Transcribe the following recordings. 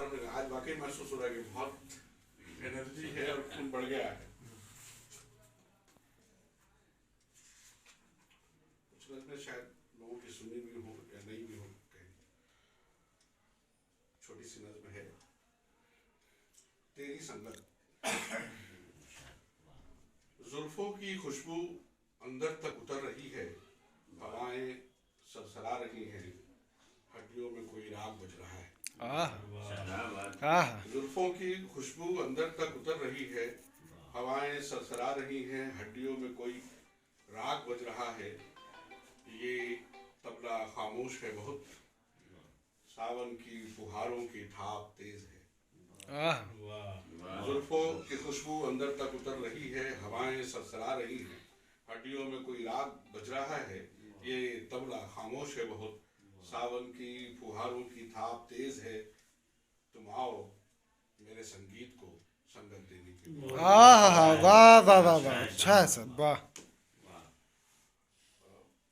वातावरण आज वाकई महसूस हो रहा है कि बहुत एनर्जी है और खून बढ़ गया है। कुछ नज़में शायद लोगों की सुनी भी हो या नहीं भी हो, छोटी सी नज़्म है, तेरी संगत। जुल्फों की खुशबू अंदर तक उतर रही है, हवाएं सरसरा रही हैं, हड्डियों में कोई राग बज रहा है। जुल्फों की खुशबू अंदर तक उतर रही है, हवाएं सरसरा रही हैं, हड्डियों में कोई राग बज रहा है। ये तबला खामोश है बहुत, सावन की फुहारों की थाप तेज है। जुल्फों की खुशबू अंदर तक उतर रही है, हवाएं सरसरा रही हैं, हड्डियों में कोई राग बज रहा है। ये तबला खामोश है बहुत, सावन की फुहारों की थाप तेज है। तुम आओ मेरे संगीत को संगत देने के लिए। वाह वाह वाह वाह वाह, अच्छा है सर, वाह।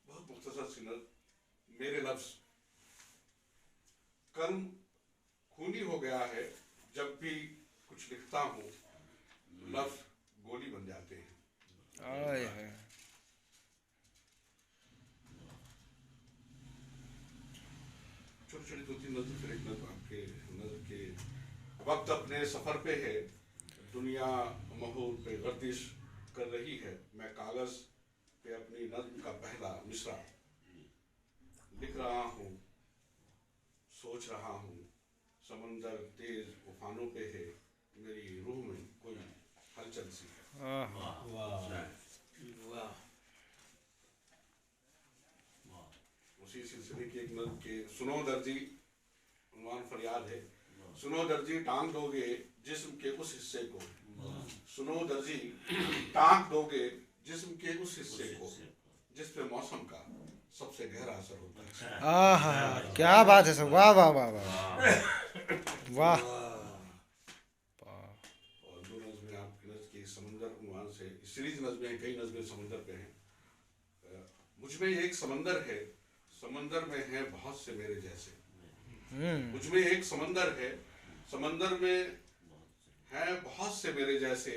बहुत मुख्तसर सी नज़्म। मेरे लफ्ज कलम खूनी हो गया है, जब भी कुछ लिखता हूँ लफ्ज गोली बन जाते हैं। छोटी छोटी दो तीन नज़र, फिर एक नज़र आपके नज़र के वक्त अपने सफ़र पे है, दुनिया माहौल पे गर्दिश कर रही है। मैं कागज़ पे अपनी नज़्म का पहला मिसरा लिख रहा हूँ, सोच रहा हूँ, समंदर तेज उफानों पे है, मेरी रूह में कोई हलचल सी है। उसी सिलसिले की एक नज़्म के सुनो दर्जी, उन्वान फरियाद है। सुनो दर्जी टांग दोगे जिस्म के उस हिस्से को, सुनो दर्जी टांग दोगे जिस्म के उस हिस्से को, जिस पे मौसम का सबसे गहरा असर होता है। आहा, क्या बात है सर, वाह वाह वाह वाह वाह। और दो नज़में आपकी नज़्म की समंदर उन्वान से, सीरीज नज़में, कई नज़में समंदर पे हैं। मुझमें एक समंदर है, समंदर में है बहुत से मेरे जैसे। मुझमें एक समंदर है, समंदर में है बहुत से मेरे जैसे।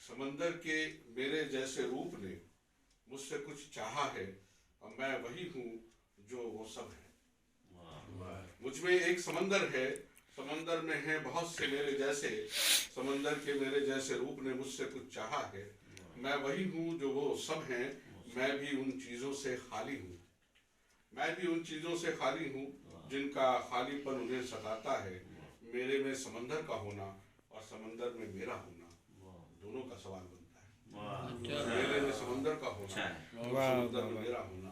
समंदर के मेरे जैसे रूप ने मुझसे कुछ चाहा है, और मैं वही हूँ जो वो सब है। मुझमें एक समंदर है, समंदर में है बहुत से मेरे जैसे। समंदर के मेरे जैसे रूप ने मुझसे कुछ चाहा है, मैं वही हूँ जो वो सब हैं। मैं भी उन चीज़ों से खाली हूँ, मैं भी उन चीज़ों से खाली हूँ जिनका खालीपन उन्हें सताता है। मेरे में समंदर का होना और समंदर में मेरा होना, दोनों का सवाल बनता है। मेरे में समंदर का होना और समंदर में मेरा होना,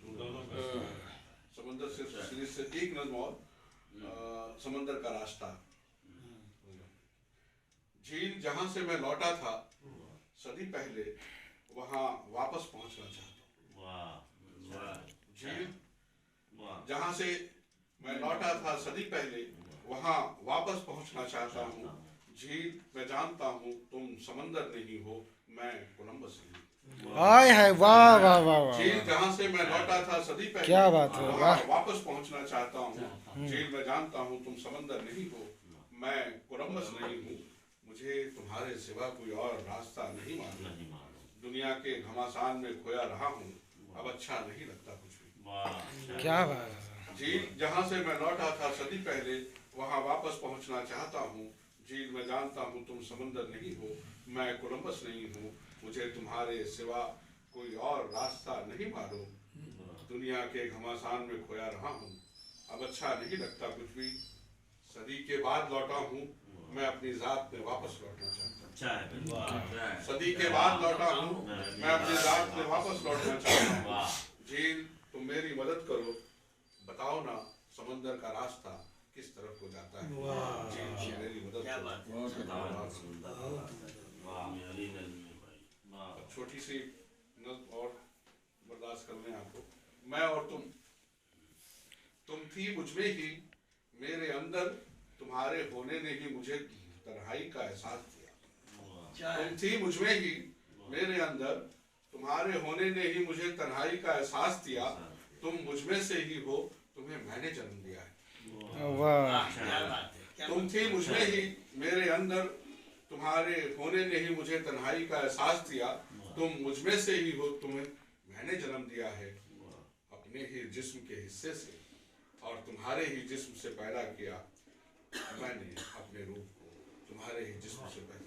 दोनों का सवाल। समंदर से सीरीज से एक नज़्म और, समंदर का रास्ता। झील जहाँ से मैं लौटा था सदी पहले, वहाँ वापस पहुँचना चाहता हूँ। झील जहाँ से मैं लौटा था सदी पहले, वहाँ वापस पहुँचना चाहता हूँ। झील मैं जानता हूँ तुम समंदर नहीं हो, मैं कोलंबस नहीं। आय है, वाह वाह वाह वाह। झील जहाँ से मैं लौटा था सदी पहले, क्या बात है, वहाँ वापस पहुँचना चाहता हूँ। झील मैं जानता हूँ तुम समंदर नहीं हो, मैं कोलंबस नहीं हूँ। मुझे तुम्हारे सिवा कोई और रास्ता नहीं मालूम। दुनिया के घमासान में खोया रहा हूँ, अब अच्छा नहीं लगता कुछ भी। क्या बात है। झील जहाँ से मैं लौटा था सदी पहले, वहाँ वापस पहुँचना चाहता हूँ। झील मैं जानता हूँ तुम समंदर नहीं हो, मैं कोलंबस नहीं हूँ। मुझे तुम्हारे सिवा कोई और रास्ता नहीं मालूम। दुनिया के घमासान में खोया रहा हूँ, अब अच्छा नहीं लगता कुछ भी। सदी के बाद लौटा हूँ, मैं अपनी ज़ात में वापस लौटना चाहता हूँ। सदी के बाद लौटा हूँ, मैं अपनी ज़ात में वापस लौटना चाहता हूँ। झील तुम मेरी मदद करो, बताओ ना समंदर का रास्ता किस तरफ को जाता है। झील मेरी मदद करो। छोटी सी नज़्म और बर्दाश्त कर लें आपको। मैं और तुम थी मुझमें ही मेरे अंदर, तुम्हारे होने ने ही मुझे तन्हाई का एहसास दिया। तुम थी मुझमें ही मेरे अंदर, तुम्हारे होने ने ही मुझे तन्हाई का एहसास दिया। तुम मुझमें से ही हो, तुम्हें मैंने जन्म दिया है। वाह, तुम थी मुझमें ही, मेरे अंदर तुम्हारे होने ने ही मुझे तन्हाई का एहसास दिया। तुम मुझमें से ही हो, तुम्हें मैंने जन्म दिया है अपने ही जिस्म के हिस्से से, और तुम्हारे ही जिस्म से पैदा किया मैंने अपने रूप को, तुम्हारे ही जिस्म से पैदा।